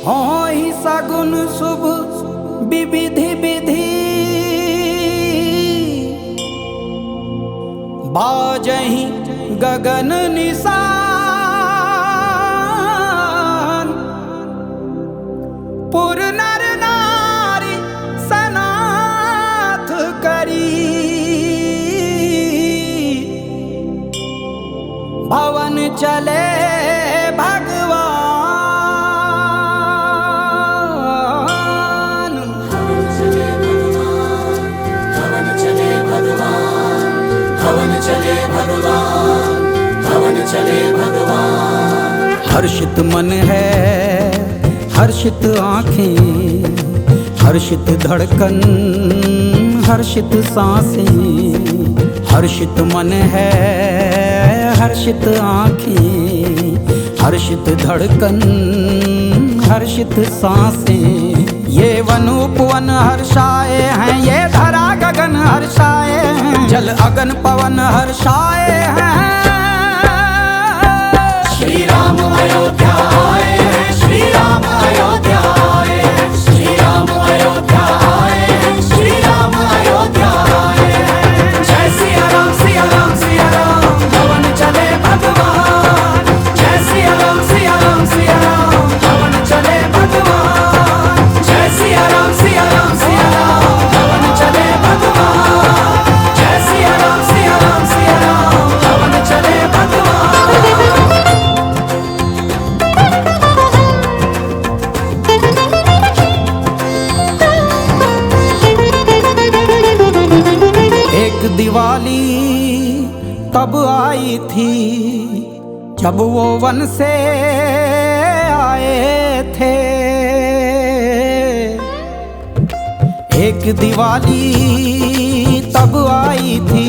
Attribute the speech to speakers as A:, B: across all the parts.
A: होहि सगुन शुभ विविधि विधि, बाजहि गगन निशान। पुर नर नारी सनाथ करी, भवन चले भगवान।
B: हवन चले भगवान, हवन चले भगवान, हवन चले भगवान।
A: हर्षित मन है, हर्षित आँखें, हर्षित धड़कन, हर्षित सांसें। हर्षित मन है, हर्षित आँखें, हर्षित धड़कन, हर्षित सांसें। ये वन उपवन हर्षाए हैं, ये धरा गगन हर्षाए हैं, जल अगन पवन हर्षाए हैं।
B: श्री राम अयोध्या आए हैं, श्री राम अयोध्या आए हैं, श्री राम अयोध्या आए हैं, श्री राम अयोध्या आए हैं। जय सिया राम सिया राम सिया राम, भवन चले भगवान। जय सिया राम सिया राम सिया राम, भवन चले भगवान। जय सिया राम सिया राम सिया राम, भवन चले भगवान। जय सिया राम सिया राम सिया राम, भवन चले भगवान।
A: एक दिवाली तब आई थी जब वो वन से आए थे। एक दिवाली तब आई थी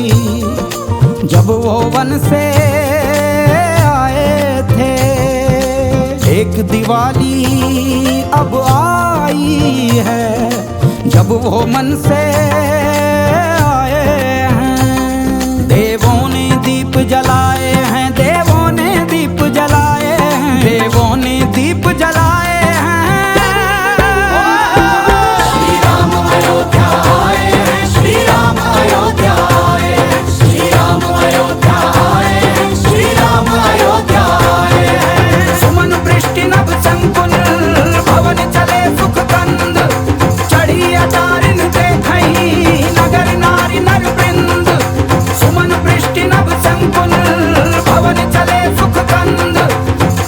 A: जब वो वन से आए थे। एक दिवाली अब आई है जब वो मन से आए हैं। देवों ने दीप जलाए हैं, देवों ने दीप जलाए हैं, देवों ने दीप जलाए हैं।
B: श्री राम अयोध्या आए हैं, श्री राम अयोध्या आए हैं, श्री राम अयोध्या आए हैं, श्री राम अयोध्या आए हैं।
A: सुमन वृष्टि नभ संकुल, भवन चले सुख कंद, चढ़ी अटारिन देखहि नगर नारी नर वृंद। सुमन वृष्टि नभ संकुल, भवन चले सुख कंद,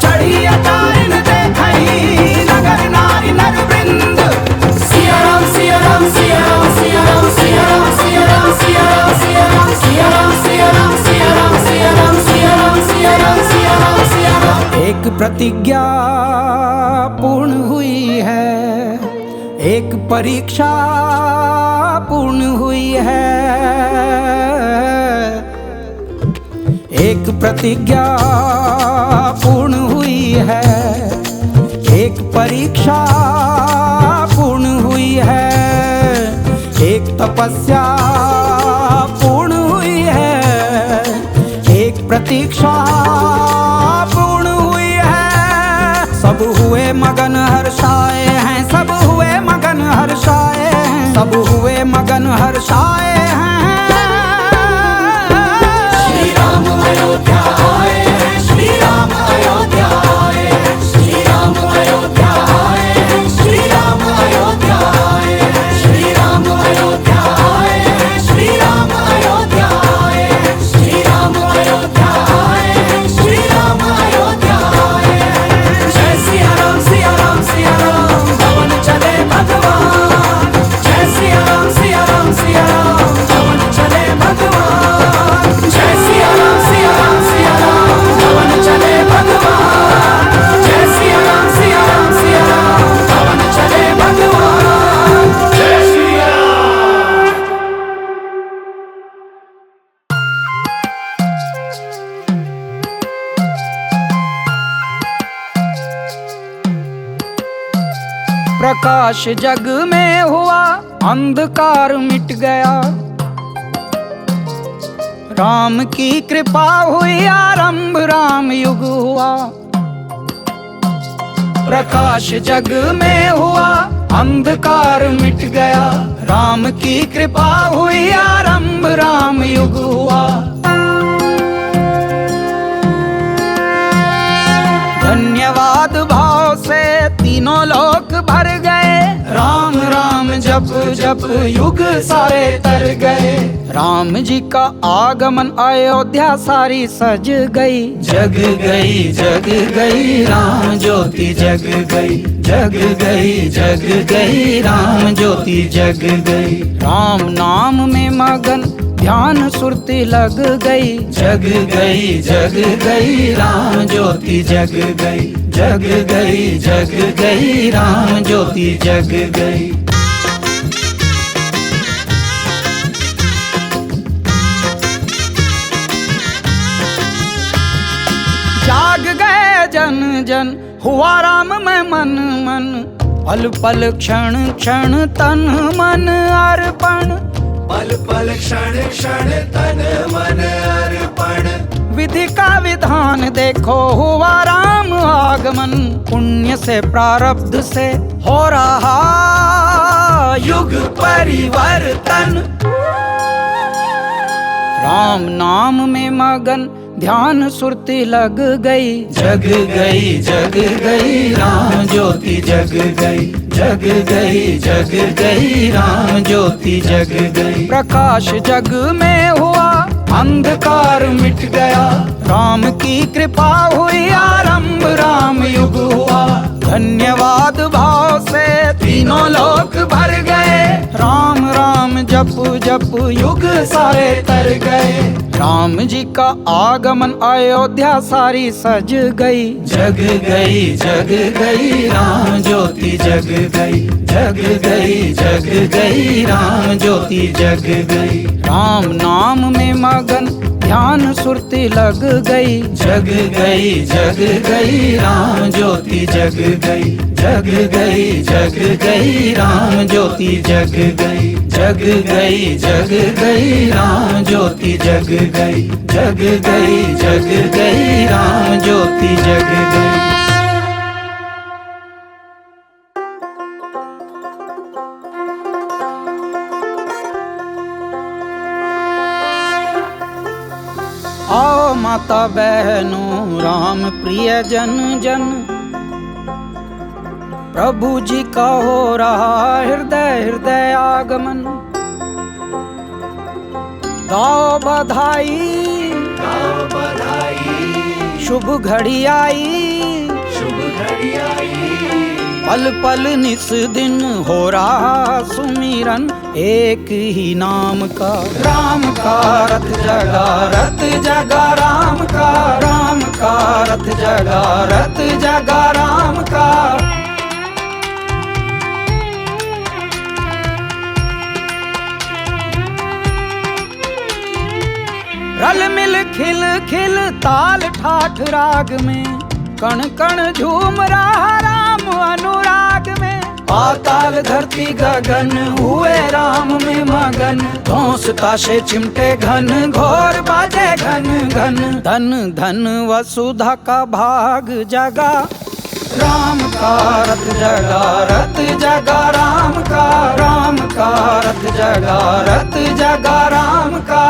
A: चढ़ी अटारिन देखहि नगर नारी नर वृंद।
B: सिया राम सिया राम सिया राम सिया राम सिया राम सिया राम सिया राम सिया राम सिया राम सिया राम सिया राम सिया राम सिया राम सिया राम सिया राम सिया राम।
A: एक प्रतिज्ञा पूर्ण हुई है, एक परीक्षा पूर्ण हुई है। एक प्रतिज्ञा पूर्ण हुई है, एक परीक्षा पूर्ण हुई है। एक तपस्या पूर्ण हुई है, एक प्रतीक्षा पूर्ण हुई है। सब हुए मगन हर्षाए हैं, सब हुए मगन हर्षाए हैं, सब हुए मगन हर्षाए हैं।
B: श्री राम अयोध्या आए हैं, श्री राम अयोध्या आए हैं, श्री राम अयोध्या आए हैं, श्री राम अयोध्या आए हैं, श्री राम अयोध्या आए हैं, श्री राम अयोध्या आए हैं, श्री राम अयोध्या आए हैं, श्री राम अयोध्या आए हैं। जय सिया राम सिया राम सिया राम, भवन चले भगवान। जय सिया राम सिया राम सिया राम, भवन चले भगवान। जय सिया राम सिया राम सिया राम, भवन चले भगवान। जय सिया राम सिया राम सिया राम, भवन चले भगवान। जय सिया
A: प्रकाश जग में हुआ, अंधकार मिट गया। राम की कृपा हुई, आरंभ राम युग हुआ। प्रकाश जग में हुआ, अंधकार मिट गया, राम की कृपा हुई, आरंभ राम युग हुआ। धन्यवाद भाव से तीनों लोक भर गए, राम राम जप जप युग सारे तर गए। राम जी का आगमन अयोध्या सारी सज गई, जग गई राम ज्योति जग गई, जग गई राम ज्योति जग गई। राम नाम में मगन ध्यान सुरती लग गई, जग गई राम ज्योति जग गई, जग गई राम ज्योति जग गई। जाग गए जन जन हुआ राम में मन मन, पल पल क्षण क्षण तन मन अर्पण,
B: पल पल क्षण क्षण तन मन अर्पण।
A: विधि का विधान देखो हुआ राम आगमन, पुण्य से प्रारब्ध से हो रहा युग परिवर्तन। राम नाम में मगन ध्यान सुरती लग गई, जग गई राम ज्योति जग गई, जग गई राम ज्योति जग गई। प्रकाश जग में हुआ, अंधकार मिट गया, राम की कृपा हुई, आरंभ राम युग हुआ। धन्यवाद भाव से तीनों लोक भर गए, राम राम जप जप युग सारे तर गए। राम जी का आगमन अयोध्या सारी सज गई, जग गई राम ज्योति जग गई, जग गई राम ज्योति जग गई। राम नाम में मगन ध्यान सुरती लग गई, जग गई राम ज्योति जग गई, जग गई राम ज्योति जग गई, जग गई राम ज्योति जग गई, जग गई राम ज्योति जग गई। आओ माता बहनों राम प्रिय जन जन, प्रभु जी का हो रहा हृदय हृदय आगमन। गाओ बधाई शुभ घड़ी आई, पल पल निस दिन हो रहा सुमिरन, एक ही नाम का राम का रथ जगा, रथ जगा राम का, राम का रथ जगा, रथ जगा राम का। रल मिल खिल खिल ताल ठाठ राग में, कण कण झूम रहा राम अनुराग में। पाताल धरती गगन हुए राम में मगन, धौंस ताशे चिमटे घन घोर बाजे घन घन। धन धन वसुधा का भाग जगा, राम का रथ जगा, रथ जगा राम का, राम का रथ जगा, रथ जगा राम का।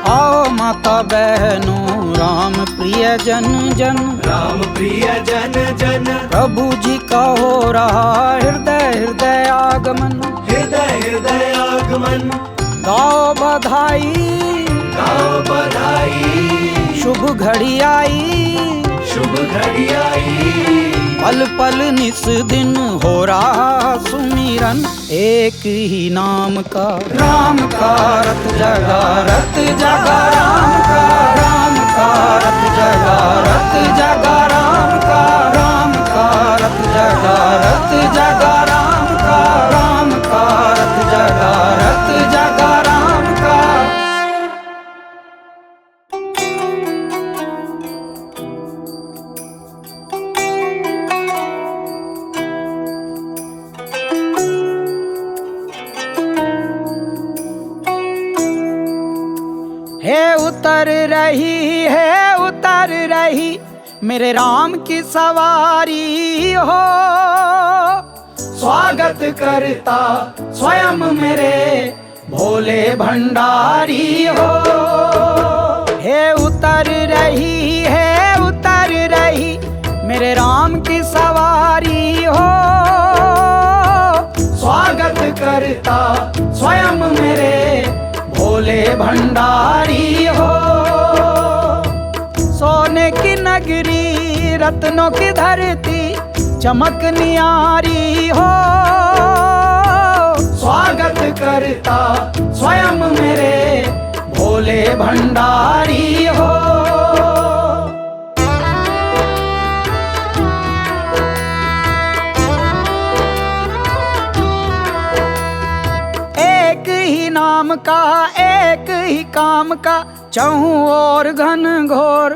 A: आओ माता बहनों राम प्रिय जन जन,
B: राम प्रिय जन जन,
A: प्रभु जी का हो रहा हृदय हृदय आगमन,
B: हृदय हृदय आगमन।
A: गाओ बधाई शुभ घड़ी आई,
B: शुभ घड़ी आई,
A: पल पल निस दिन हो रहा सुमिरन, एक ही नाम का राम का रथ जगा, रथ जगा राम का, राम का रथ जगा, रथ जगा राम का, राम का रथ जगा, रथ जगा राम का, राम का रथ जगा, रथ जगा राम का। उतर रही मेरे राम की सवारी हो। स्वागत करता स्वयं मेरे भोले भंडारी हो। हे उतर रही मेरे राम की सवारी हो। स्वागत करता स्वयं मेरे भोले भंडारी हो। सोने की नगरी रत्नों की धरती चमक नियारी हो। स्वागत करता स्वयं मेरे भोले भंडारी हो। एक ही नाम का एक ही काम का चहु और घन घोर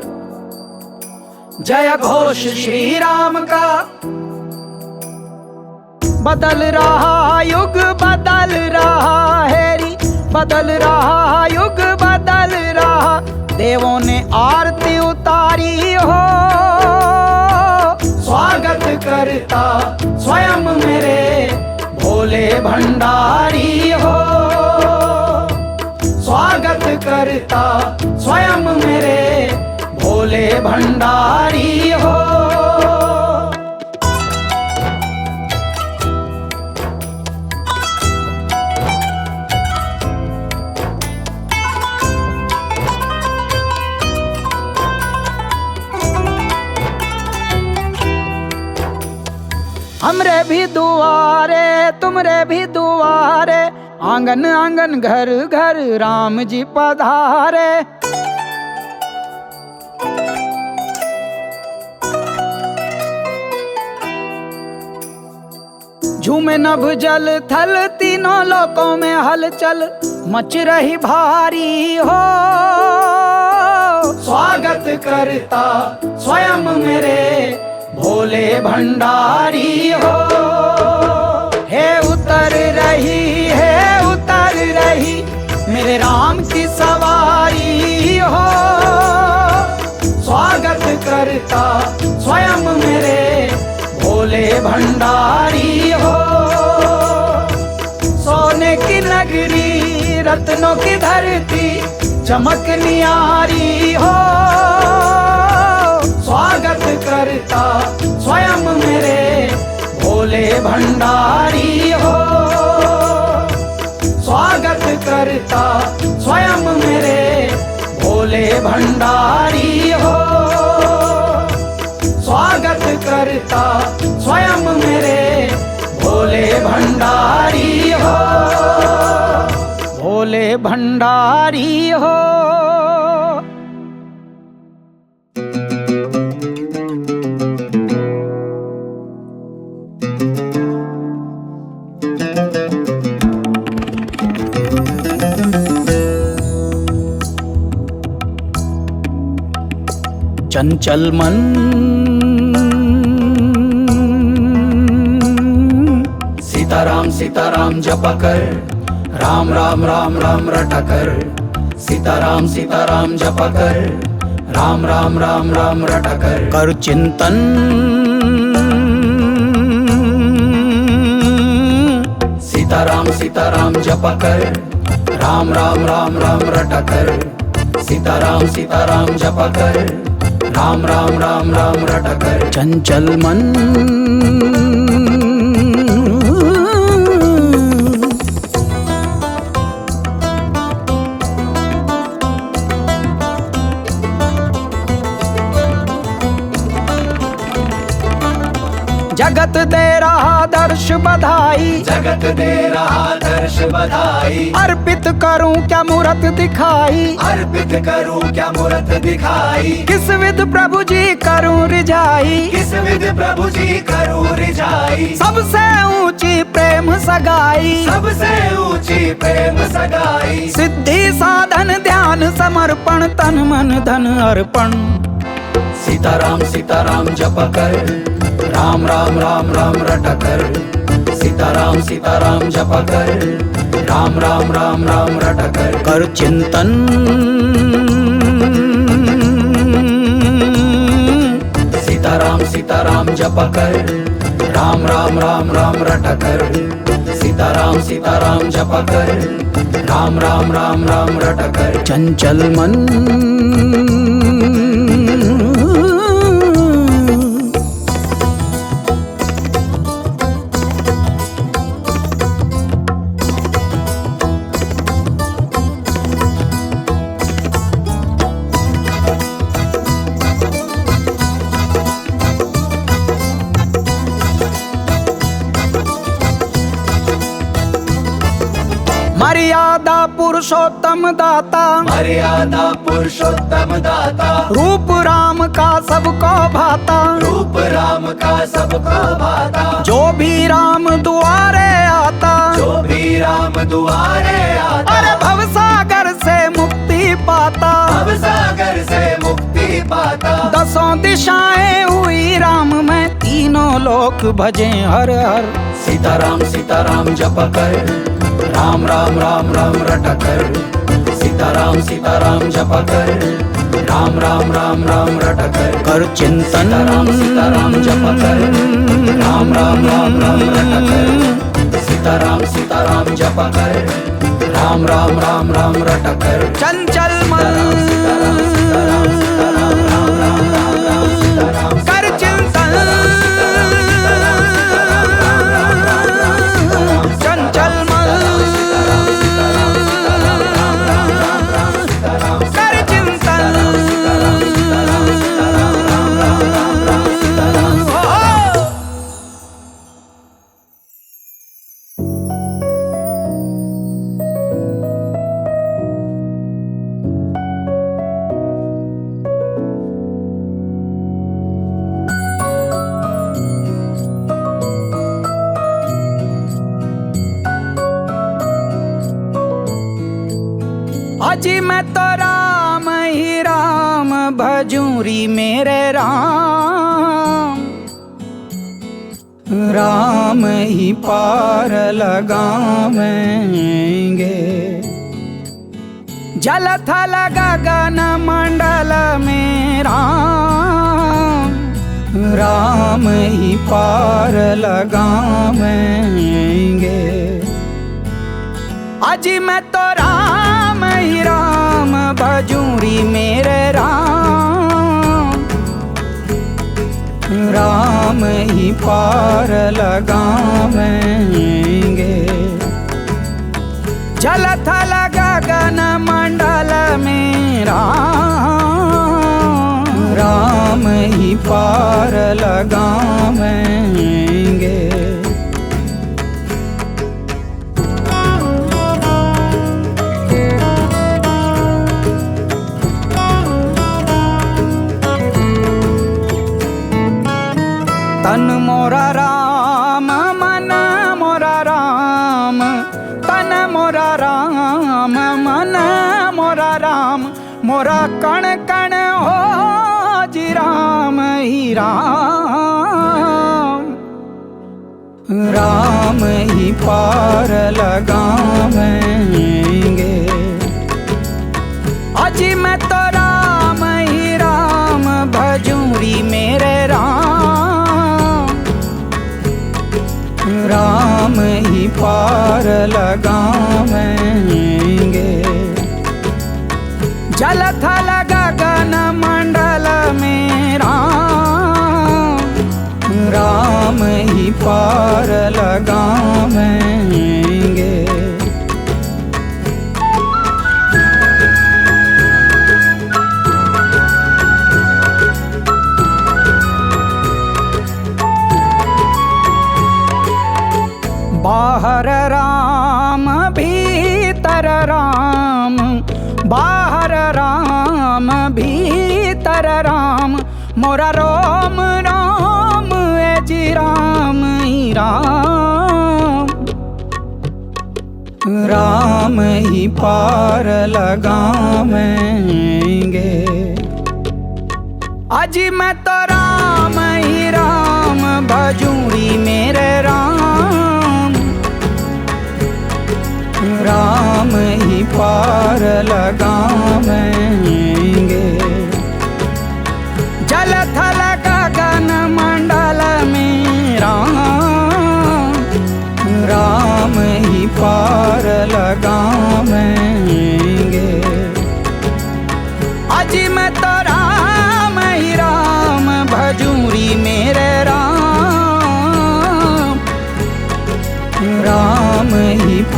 A: जय घोष श्री राम का। बदल रहा युग बदल रहा हैरी, बदल रहा युग बदल रहा। देवों ने आरती उतारी हो। स्वागत करता स्वयं मेरे भोले भंडारी हो। स्वागत करता स्वयं मेरे भोले भंडारी हो। हमरे भी दुआरे तुमरे भी दुआरे, आंगन आंगन घर घर राम जी पधारे। झूमे नभ जल थल तीनों लोकों में हलचल मच रही भारी हो। स्वागत करता स्वयं मेरे भोले भंडारी हो। हे उतर रही मेरे राम की सवारी हो। स्वागत करता स्वयं मेरे भोले भंडारी हो। सोने की नगरी रत्नों की धरती चमक नियारी हो। स्वागत करता स्वयं मेरे भोले भंडारी हो। स्वागत करता स्वयं मेरे भोले भंडारी हो। स्वागत करता स्वयं मेरे भोले भंडारी हो। भोले भंडारी हो। चंचल मन सीताराम सीताराम जपा कर, राम राम राम राम रटा कर। सीताराम सीताराम जपा कर, राम राम राम राम रटा कर। कर चिंतन सीताराम सीताराम जपा कर, राम राम राम राम रटा कर। सीताराम सीताराम जपा कर, राम राम राम राम रटा कर। चंचल मन जगत दे रहा दर्श बधाई,
B: जगत दे रहा दर्श बधाई।
A: अर्पित करूं क्या मूरत दिखाई,
B: अर्पित करूं क्या मूरत दिखाई।
A: किस विध प्रभु जी करूं रिझाई,
B: किस विध प्रभु जी करूं रिझाई।
A: सबसे ऊंची प्रेम सगाई,
B: सबसे ऊंची प्रेम सगाई।
A: सिद्धि साधन ध्यान समर्पण तन मन धन अर्पण।
B: सीताराम सीताराम जप कर, राम राम राम राम रटा कर। सीताराम सीताराम जप कर, राम राम राम राम रटा कर।
A: कर चिंतन सीताराम जप कर, राम राम राम राम रट कर। सीताराम जप कर, राम राम राम राम रट कर। चंचल मन मर्यादा पुरुषोत्तम दाता,
B: मर्यादा पुरुषोत्तम दाता।
A: रूप राम का सबको भाता,
B: रूप राम का सबको भाता।
A: जो भी राम दुआरे आता,
B: जो भी राम दुआरे आता।
A: अरे भवसागर से मुक्ति पाता,
B: भवसागर से मुक्ति पाता।
A: दसों दिशाएं हुई राम में, तीनों लोक भजे हर हर।
B: सीताराम जप कर, राम राम राम राम रट कर। सीताराम जप कर, राम राम राम राम रट कर।
A: कर चिंतन
B: सीताराम जप कर, राम राम राम राम रट कर। सीताराम जप कर, राम राम राम राम रट कर।
A: चंचल मन कर चिंतन, चंचल मन कर चिंतन। अजी मैं तो राम ही राम भजूरी मेरे राम, राम ही पार लगावेंगे। जल थल गगन मंडल में राम, राम ही पार लगावेंगे। अजी मैं तो राम ही राम भजूरी मेरे राम, राम ही पार लगावेंगे। जल थल गगन मंडल में राम, राम ही पार लगावेंगे। तन मोरा राम मन मोरा राम, तन मोरा राम मन मोरा राम। मोरा कण कण हो जी राम ही राम, राम ही पार लगावेंगे। अजी मैं तो राम ही राम भजूरी मेरे राम, राम ही पार लगावेंगे। जल थल गगन मंडल में राम, राम ही पार लगावेंगे। बाहर राम भीतर राम, बाहर राम भीतर राम। मोरा रोम राम ए जी राम ही राम, राम ही पार लगावेंगे। अजी मैं तो राम ही राम भजूरी मेरे राम, राम ही पार लगावेंगे। जल थल गगन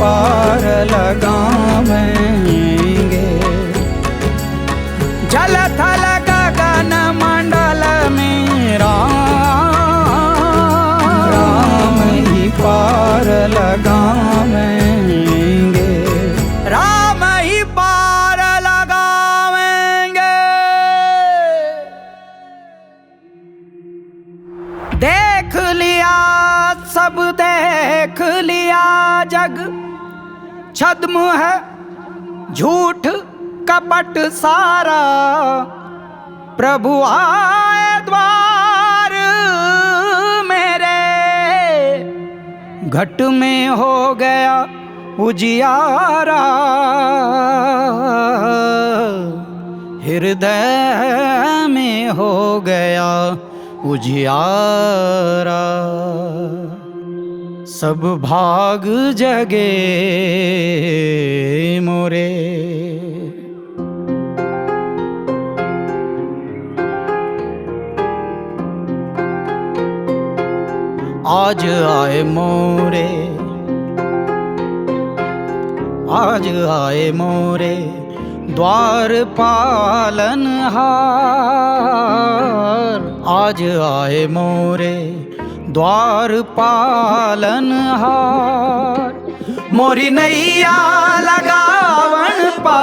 A: पार लगावेंगे। जल थल गगन मंडल में राम ही पार लगावेंगे। राम ही पार लगावेंगे। देख लिया सब देख लिया जग, छद्म है झूठ कपट सारा। प्रभु आए द्वार मेरे, घट में हो गया उजियारा। हृदय में हो गया उजियारा। सब भाग जगे मोरे। आज आए मोरे, आज आए मोरे द्वार पालनहार। आज आए मोरे द्वार पालनहार। मोरी नैया लगावन पार।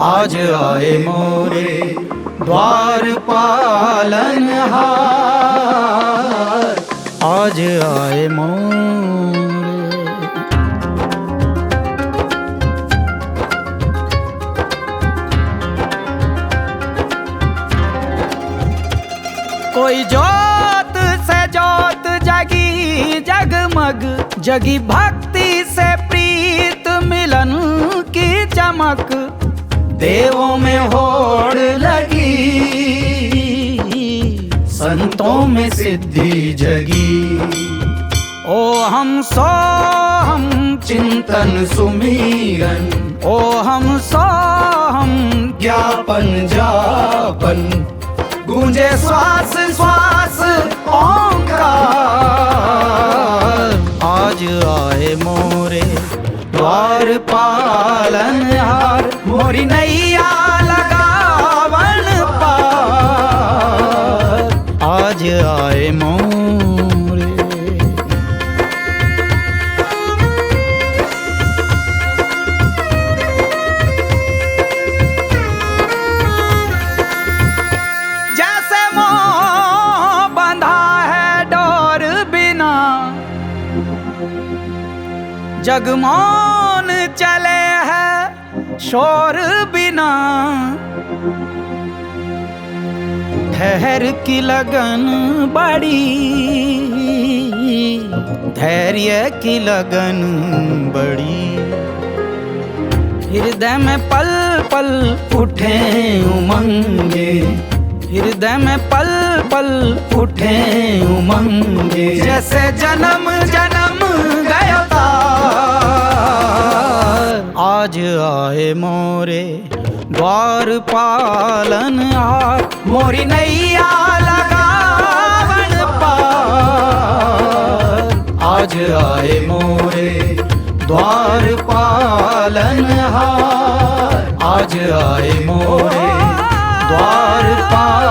A: आज आए मोरे द्वार पालनहार। आज आए मोरे। कोई जोत से जोत जगी जगमग, जगी भक्ति से प्रीत मिलन की चमक। देवों में होड़ लगी, संतों में सिद्धि जगी। ओ हम सो हम चिंतन सुमीरन, ओ हम सो हम ज्ञापन जापन। गूंजे श्वास श्वास ओंकार। आज आए मोरे द्वार पालनहार। मोरी नैया लगावन पार। आज आए मोरे। जगमौन चले है शोर बिना। ठहर की लगन बड़ी, धैर्य की लगन बड़ी। हृदय में पल पल उठे उमंगे, हृदय में पल पल उठे उमंगे। जैसे जन्म जन्म गया था। आज आए मोरे द्वार पालनहार। मोरी नैया लगावन पार। आज आए मोरे द्वार पालनहार। आज आए मोरे द्वार पालनहार।